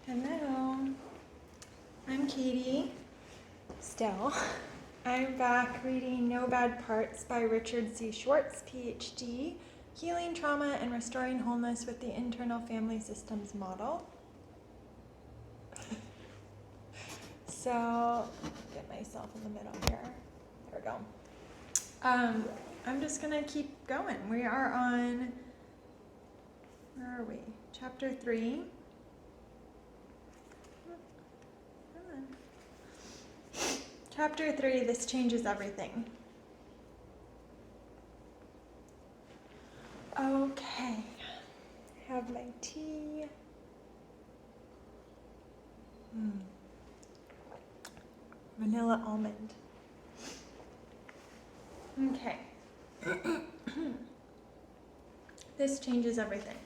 Hello, I'm Katie. Still. I'm back reading No Bad Parts by Richard C. Schwartz, PhD, Healing Trauma and Restoring Wholeness with the Internal Family Systems Model. So, get myself in the middle here. There we go. I'm just going to keep going. We are on, where are we? Chapter 3. Chapter 3, This Changes Everything. Okay, have my tea. Vanilla almond. Okay. This changes everything.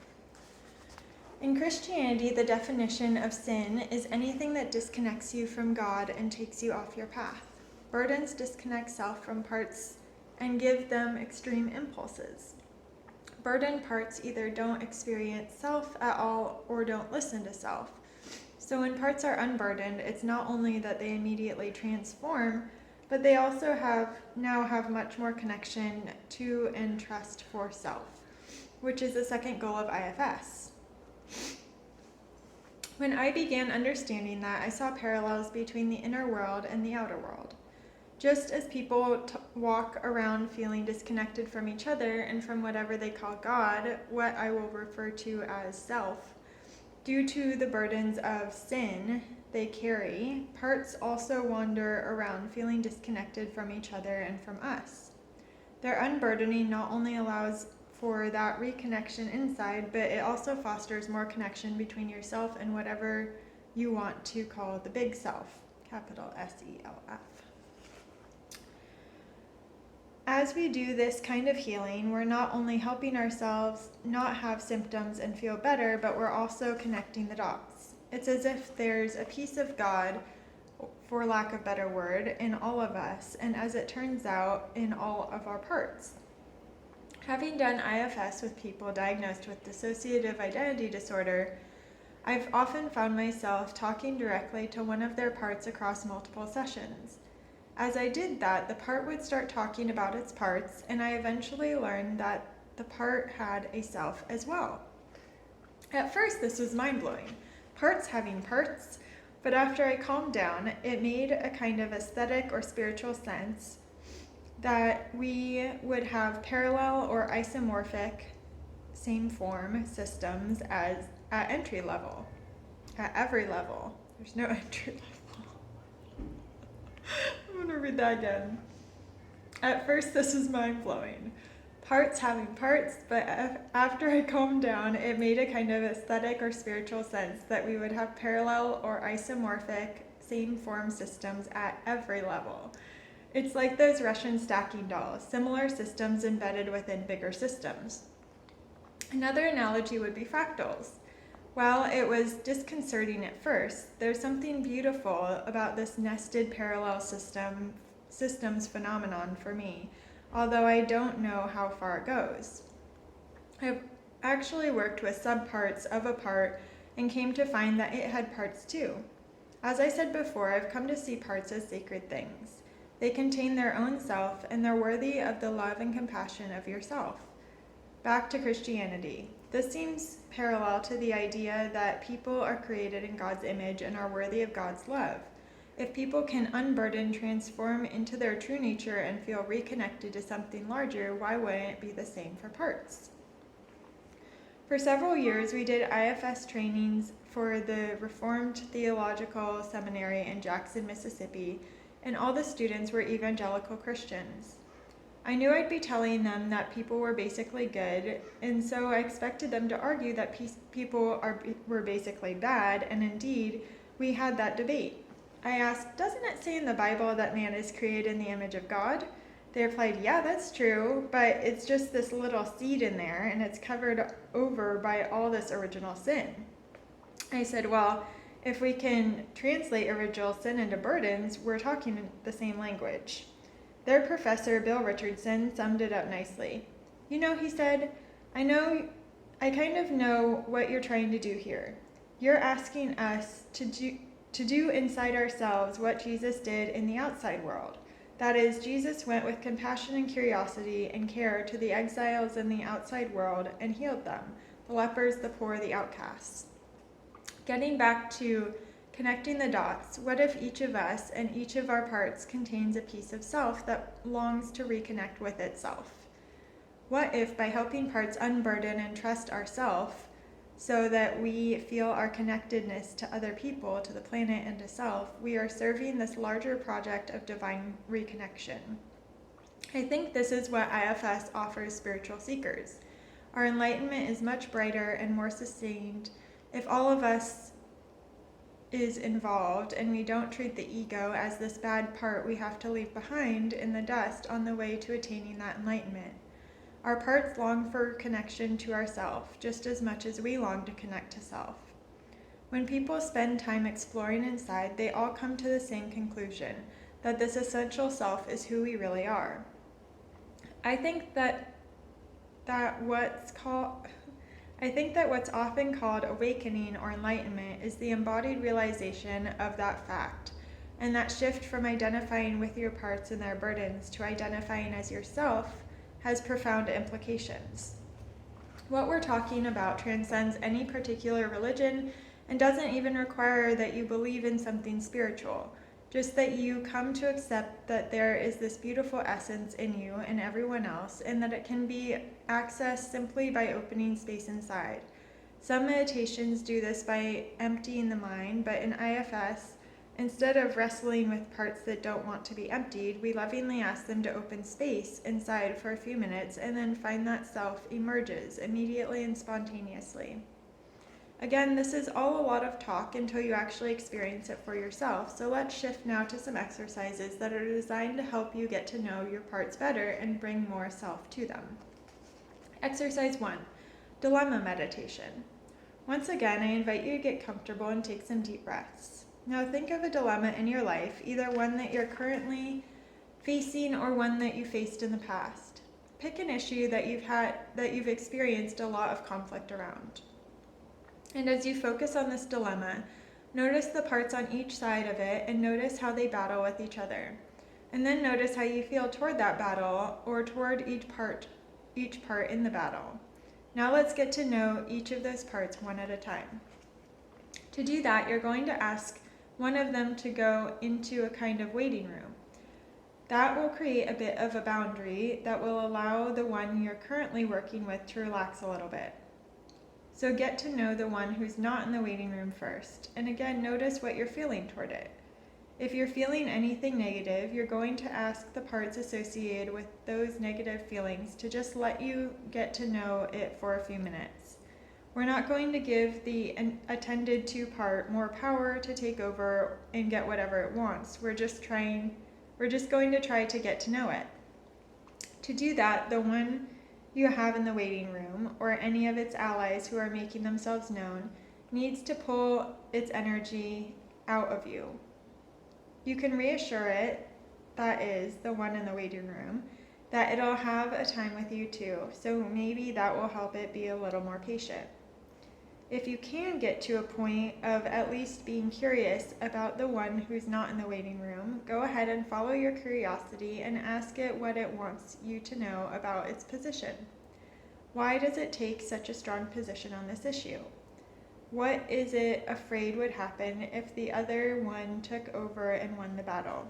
In Christianity, the definition of sin is anything that disconnects you from God and takes you off your path. Burdens disconnect self from parts and give them extreme impulses. Burdened parts either don't experience self at all or don't listen to self. So when parts are unburdened, it's not only that they immediately transform, but they also now have much more connection to and trust for self, which is the second goal of IFS. When I began understanding that, I saw parallels between the inner world and the outer world. Just as people walk around feeling disconnected from each other and from whatever they call God, what I will refer to as self, due to the burdens of sin they carry, parts also wander around feeling disconnected from each other and from us. Their unburdening not only allows for that reconnection inside, but it also fosters more connection between yourself and whatever you want to call the big self, capital S-E-L-F. As we do this kind of healing, we're not only helping ourselves not have symptoms and feel better, but we're also connecting the dots. It's as if there's a piece of God, for lack of a better word, in all of us, and as it turns out, in all of our parts. Having done IFS with people diagnosed with dissociative identity disorder, I've often found myself talking directly to one of their parts across multiple sessions. As I did that, the part would start talking about its parts, and I eventually learned that the part had a self as well. At first, this was mind-blowing. Parts having parts, but after I calmed down, it made a kind of aesthetic or spiritual sense that we would have parallel or isomorphic, same form systems as at entry level, at every level. There's no entry level. I'm going to read that again. At first, this was mind-blowing. Parts having parts, but after I calmed down, it made a kind of aesthetic or spiritual sense that we would have parallel or isomorphic, same form systems at every level. It's like those Russian stacking dolls, similar systems embedded within bigger systems. Another analogy would be fractals. While it was disconcerting at first, there's something beautiful about this nested parallel systems phenomenon for me, although I don't know how far it goes. I've actually worked with subparts of a part and came to find that it had parts too. As I said before, I've come to see parts as sacred things. They contain their own self, and they're worthy of the love and compassion of yourself. Back to Christianity. This seems parallel to the idea that people are created in God's image and are worthy of God's love. If people can unburden, transform into their true nature, and feel reconnected to something larger, why wouldn't it be the same for parts? For several years, we did IFS trainings for the Reformed Theological Seminary in Jackson, Mississippi, and all the students were evangelical Christians. I knew I'd be telling them that people were basically good, and so I expected them to argue that people were basically bad, and indeed, we had that debate. I asked, doesn't it say in the Bible that man is created in the image of God? They replied, yeah, that's true, but it's just this little seed in there, and it's covered over by all this original sin. I said, well, if we can translate original sin into burdens, we're talking the same language. Their professor, Bill Richardson, summed it up nicely. You know, he said, I kind of know what you're trying to do here. You're asking us to do inside ourselves what Jesus did in the outside world. That is, Jesus went with compassion and curiosity and care to the exiles in the outside world and healed them, the lepers, the poor, the outcasts. Getting back to connecting the dots, what if each of us and each of our parts contains a piece of self that longs to reconnect with itself? What if by helping parts unburden and trust ourselves so that we feel our connectedness to other people, to the planet, and to self, we are serving this larger project of divine reconnection? I think this is what IFS offers spiritual seekers. Our enlightenment is much brighter and more sustained if all of us is involved and we don't treat the ego as this bad part we have to leave behind in the dust on the way to attaining that enlightenment. Our parts long for connection to ourself just as much as we long to connect to self. When people spend time exploring inside, they all come to the same conclusion, that this essential self is who we really are. I think that what's often called awakening or enlightenment is the embodied realization of that fact, and that shift from identifying with your parts and their burdens to identifying as yourself has profound implications. What we're talking about transcends any particular religion and doesn't even require that you believe in something spiritual, just that you come to accept that there is this beautiful essence in you and everyone else, and that it can be accessed simply by opening space inside. Some meditations do this by emptying the mind, but in IFS, instead of wrestling with parts that don't want to be emptied, we lovingly ask them to open space inside for a few minutes and then find that self emerges immediately and spontaneously. Again, this is all a lot of talk until you actually experience it for yourself, so let's shift now to some exercises that are designed to help you get to know your parts better and bring more self to them. Exercise 1, Dilemma Meditation. Once again, I invite you to get comfortable and take some deep breaths. Now think of a dilemma in your life, either one that you're currently facing or one that you faced in the past. Pick an issue that you've experienced a lot of conflict around. And as you focus on this dilemma, notice the parts on each side of it and notice how they battle with each other. And then notice how you feel toward that battle or toward each part in the battle. Now let's get to know each of those parts one at a time. To do that, you're going to ask one of them to go into a kind of waiting room. That will create a bit of a boundary that will allow the one you're currently working with to relax a little bit. So get to know the one who's not in the waiting room first, and again, notice what you're feeling toward it. If you're feeling anything negative, you're going to ask the parts associated with those negative feelings to just let you get to know it for a few minutes. We're not going to give the attended to part more power to take over and get whatever it wants. We're just going to try to get to know it. To do that, the one you have in the waiting room, or any of its allies who are making themselves known, needs to pull its energy out of you. You can reassure it, that is, the one in the waiting room, that it'll have a time with you too, so maybe that will help it be a little more patient. If you can get to a point of at least being curious about the one who's not in the waiting room, go ahead and follow your curiosity and ask it what it wants you to know about its position. Why does it take such a strong position on this issue? What is it afraid would happen if the other one took over and won the battle?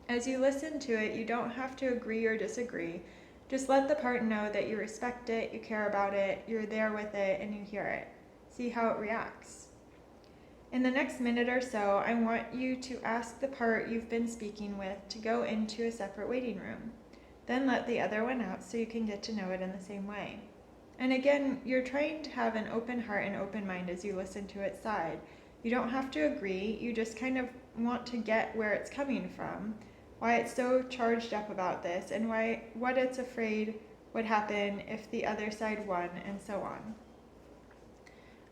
As you listen to it, you don't have to agree or disagree. Just let the part know that you respect it, you care about it, you're there with it, and you hear it. See how it reacts. In the next minute or so, I want you to ask the part you've been speaking with to go into a separate waiting room. Then let the other one out so you can get to know it in the same way. And again, you're trying to have an open heart and open mind as you listen to its side. You don't have to agree, you just kind of want to get where it's coming from, why it's so charged up about this, and what it's afraid would happen if the other side won, and so on.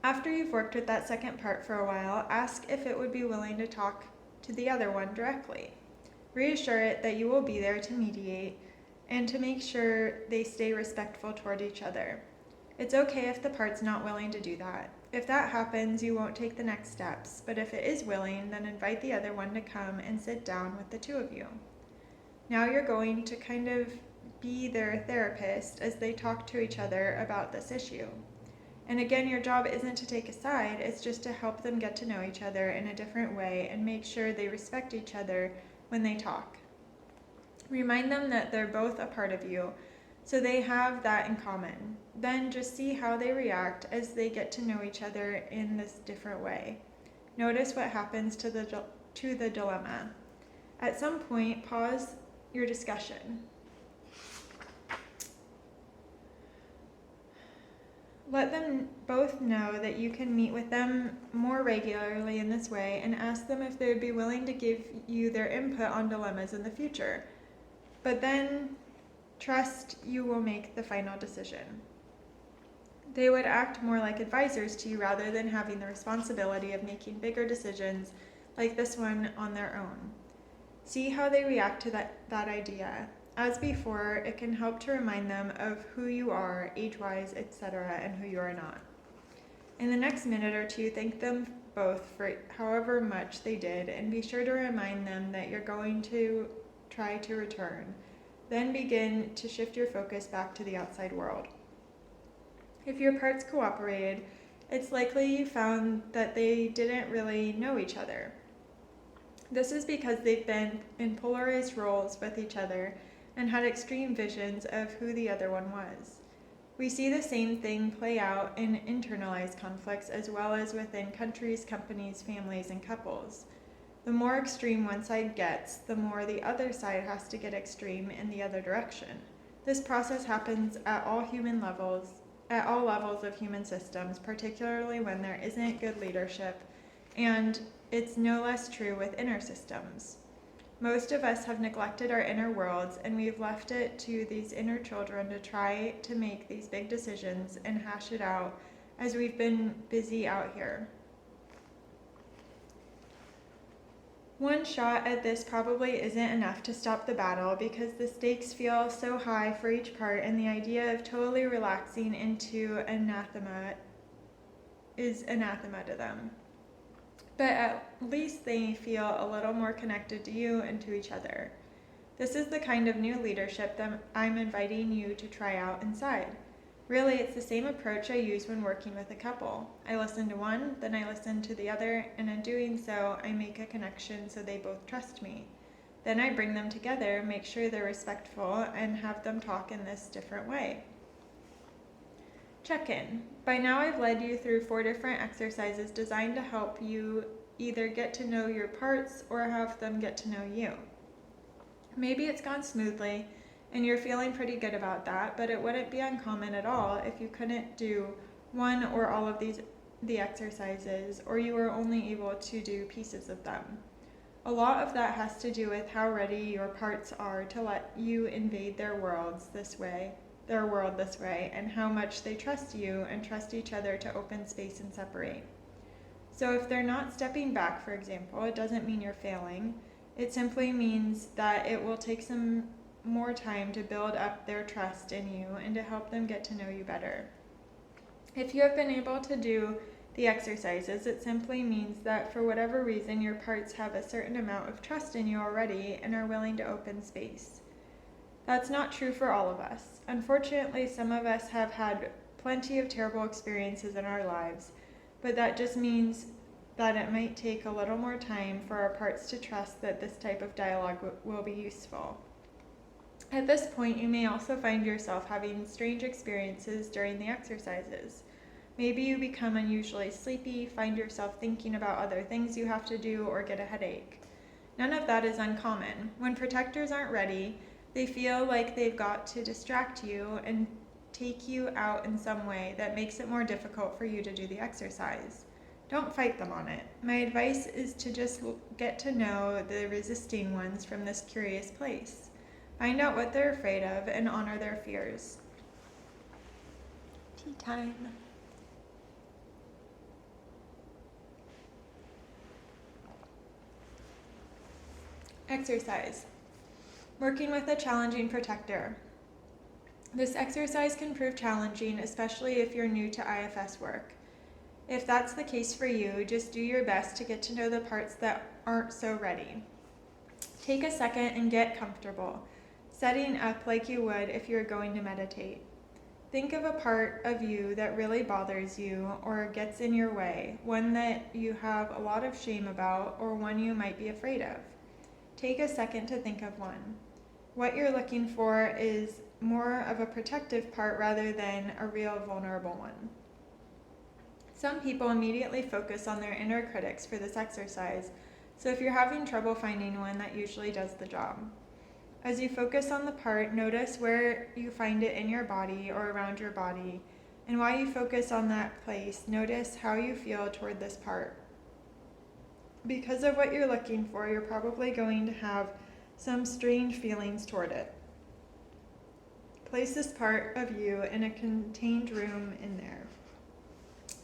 After you've worked with that second part for a while, ask if it would be willing to talk to the other one directly. Reassure it that you will be there to mediate and to make sure they stay respectful toward each other. It's okay if the part's not willing to do that. If that happens, you won't take the next steps, but if it is willing, then invite the other one to come and sit down with the two of you. Now you're going to kind of be their therapist as they talk to each other about this issue. And again, your job isn't to take a side, it's just to help them get to know each other in a different way and make sure they respect each other when they talk. Remind them that they're both a part of you, so they have that in common. Then just see how they react as they get to know each other in this different way. Notice what happens to the dilemma. At some point, pause your discussion. Let them both know that you can meet with them more regularly in this way and ask them if they would be willing to give you their input on dilemmas in the future. But then trust you will make the final decision. They would act more like advisors to you rather than having the responsibility of making bigger decisions like this one on their own. See how they react to that idea. As before, it can help to remind them of who you are, age-wise, etc., and who you are not. In the next minute or two, thank them both for however much they did, and be sure to remind them that you're going to try to return. Then begin to shift your focus back to the outside world. If your parts cooperated, it's likely you found that they didn't really know each other. This is because they've been in polarized roles with each other and had extreme visions of who the other one was. We see the same thing play out in internalized conflicts as well as within countries, companies, families, and couples. The more extreme one side gets, the more the other side has to get extreme in the other direction. This process happens at all levels of human systems, particularly when there isn't good leadership, and it's no less true with inner systems. Most of us have neglected our inner worlds, and we've left it to these inner children to try to make these big decisions and hash it out as we've been busy out here. One shot at this probably isn't enough to stop the battle because the stakes feel so high for each part, and the idea of totally relaxing into anathema is anathema to them. But at least they feel a little more connected to you and to each other. This is the kind of new leadership that I'm inviting you to try out inside. Really, it's the same approach I use when working with a couple. I listen to one, then I listen to the other, and in doing so, I make a connection so they both trust me. Then I bring them together, make sure they're respectful, and have them talk in this different way. Check-in. By now I've led you through 4 different exercises designed to help you either get to know your parts or have them get to know you. Maybe it's gone smoothly and you're feeling pretty good about that, but it wouldn't be uncommon at all if you couldn't do one or all of the exercises, or you were only able to do pieces of them. A lot of that has to do with how ready your parts are to let you invade their world this way, and how much they trust you and trust each other to open space and separate. So if they're not stepping back, for example, it doesn't mean you're failing. It simply means that it will take some more time to build up their trust in you and to help them get to know you better. If you have been able to do the exercises, it simply means that for whatever reason your parts have a certain amount of trust in you already and are willing to open space. That's not true for all of us. Unfortunately, some of us have had plenty of terrible experiences in our lives, but that just means that it might take a little more time for our parts to trust that this type of dialogue will be useful. At this point, you may also find yourself having strange experiences during the exercises. Maybe you become unusually sleepy, find yourself thinking about other things you have to do, or get a headache. None of that is uncommon. When protectors aren't ready, they feel like they've got to distract you and take you out in some way that makes it more difficult for you to do the exercise. Don't fight them on it. My advice is to just get to know the resisting ones from this curious place. Find out what they're afraid of and honor their fears. Tea time. Exercise. Working with a challenging protector. This exercise can prove challenging, especially if you're new to IFS work. If that's the case for you, just do your best to get to know the parts that aren't so ready. Take a second and get comfortable, setting up like you would if you were going to meditate. Think of a part of you that really bothers you or gets in your way, one that you have a lot of shame about or one you might be afraid of. Take a second to think of one. What you're looking for is more of a protective part rather than a real vulnerable one. Some people immediately focus on their inner critics for this exercise, so if you're having trouble finding one, that usually does the job. As you focus on the part, notice where you find it in your body or around your body, and while you focus on that place, notice how you feel toward this part. Because of what you're looking for, you're probably going to have some strange feelings toward it. Place this part of you in a contained room in there.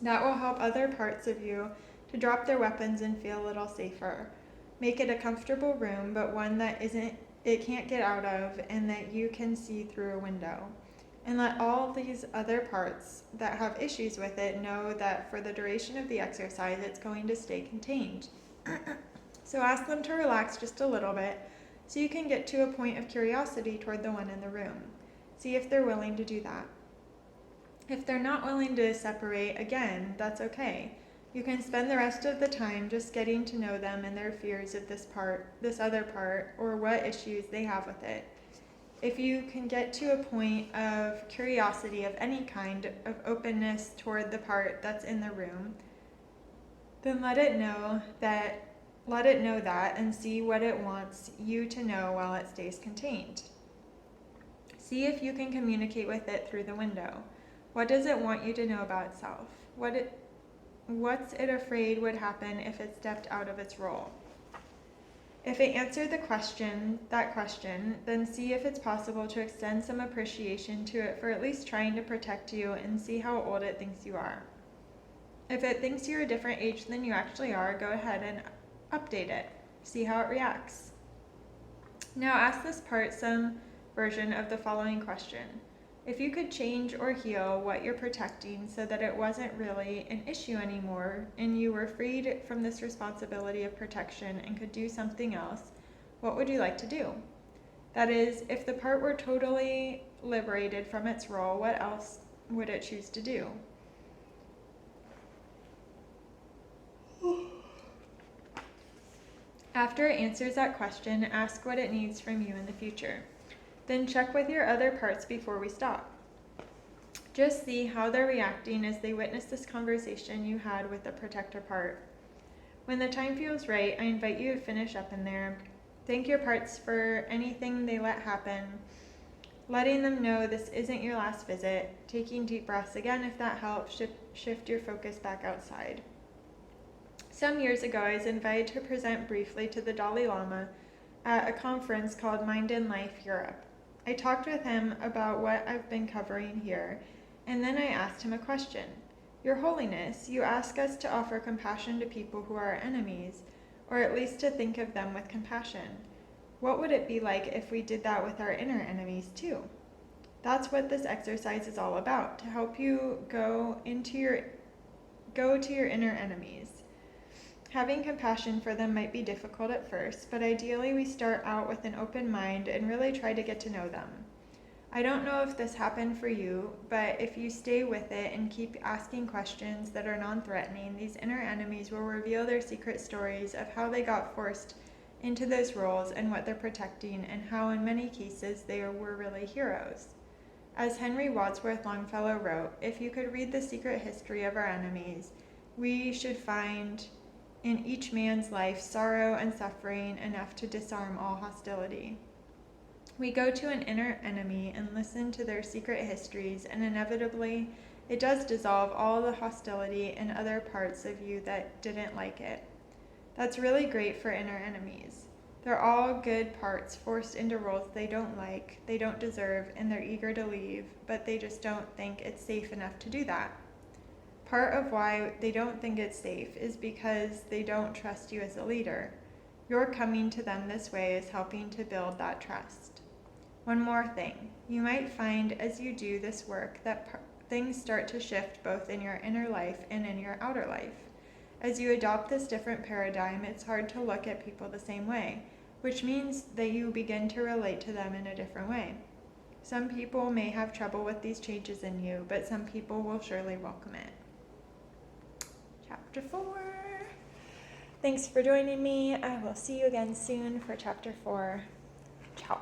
That will help other parts of you to drop their weapons and feel a little safer. Make it a comfortable room, but one that it can't get out of and that you can see through a window. And let all these other parts that have issues with it know that for the duration of the exercise, it's going to stay contained. So ask them to relax just a little bit so you can get to a point of curiosity toward the one in the room. See if they're willing to do that. If they're not willing to separate, again, that's okay. You can spend the rest of the time just getting to know them and their fears of this other part, or what issues they have with it. If you can get to a point of curiosity of any kind, of openness toward the part that's in the room, then let it know that and see what it wants you to know while it stays contained. See if you can communicate with it through the window. What does it want you to know about itself? What's it afraid would happen if it stepped out of its role? If it answered that question, then see if it's possible to extend some appreciation to it for at least trying to protect you and see how old it thinks you are. If it thinks you're a different age than you actually are, go ahead and update it. See how it reacts. Now ask this part some version of the following question. If you could change or heal what you're protecting so that it wasn't really an issue anymore and you were freed from this responsibility of protection and could do something else, what would you like to do? That is, if the part were totally liberated from its role, what else would it choose to do? After it answers that question, ask what it needs from you in the future. Then check with your other parts before we stop. Just see how they're reacting as they witness this conversation you had with the protector part. When the time feels right, I invite you to finish up in there. Thank your parts for anything they let happen, letting them know this isn't your last visit, taking deep breaths again if that helps, shift your focus back outside. Some years ago, I was invited to present briefly to the Dalai Lama at a conference called Mind and Life Europe. I talked with him about what I've been covering here, and then I asked him a question. Your Holiness, you ask us to offer compassion to people who are our enemies, or at least to think of them with compassion. What would it be like if we did that with our inner enemies too? That's what this exercise is all about, to help you go to your inner enemies. Having compassion for them might be difficult at first, but ideally we start out with an open mind and really try to get to know them. I don't know if this happened for you, but if you stay with it and keep asking questions that are non-threatening, these inner enemies will reveal their secret stories of how they got forced into those roles and what they're protecting, and how in many cases they were really heroes. As Henry Wadsworth Longfellow wrote, if you could read the secret history of our enemies, we should find in each man's life sorrow and suffering enough to disarm all hostility. We go to an inner enemy and listen to their secret histories, and inevitably it does dissolve all the hostility in other parts of you that didn't like it. That's really great for inner enemies. They're all good parts forced into roles they don't like, they don't deserve, and they're eager to leave, but they just don't think it's safe enough to do that. Part of why they don't think it's safe is because they don't trust you as a leader. Your coming to them this way is helping to build that trust. One more thing. You might find as you do this work that things start to shift both in your inner life and in your outer life. As you adopt this different paradigm, it's hard to look at people the same way, which means that you begin to relate to them in a different way. Some people may have trouble with these changes in you, but some people will surely welcome it. Chapter 4. Thanks for joining me. I will see you again soon for Chapter 4. Ciao.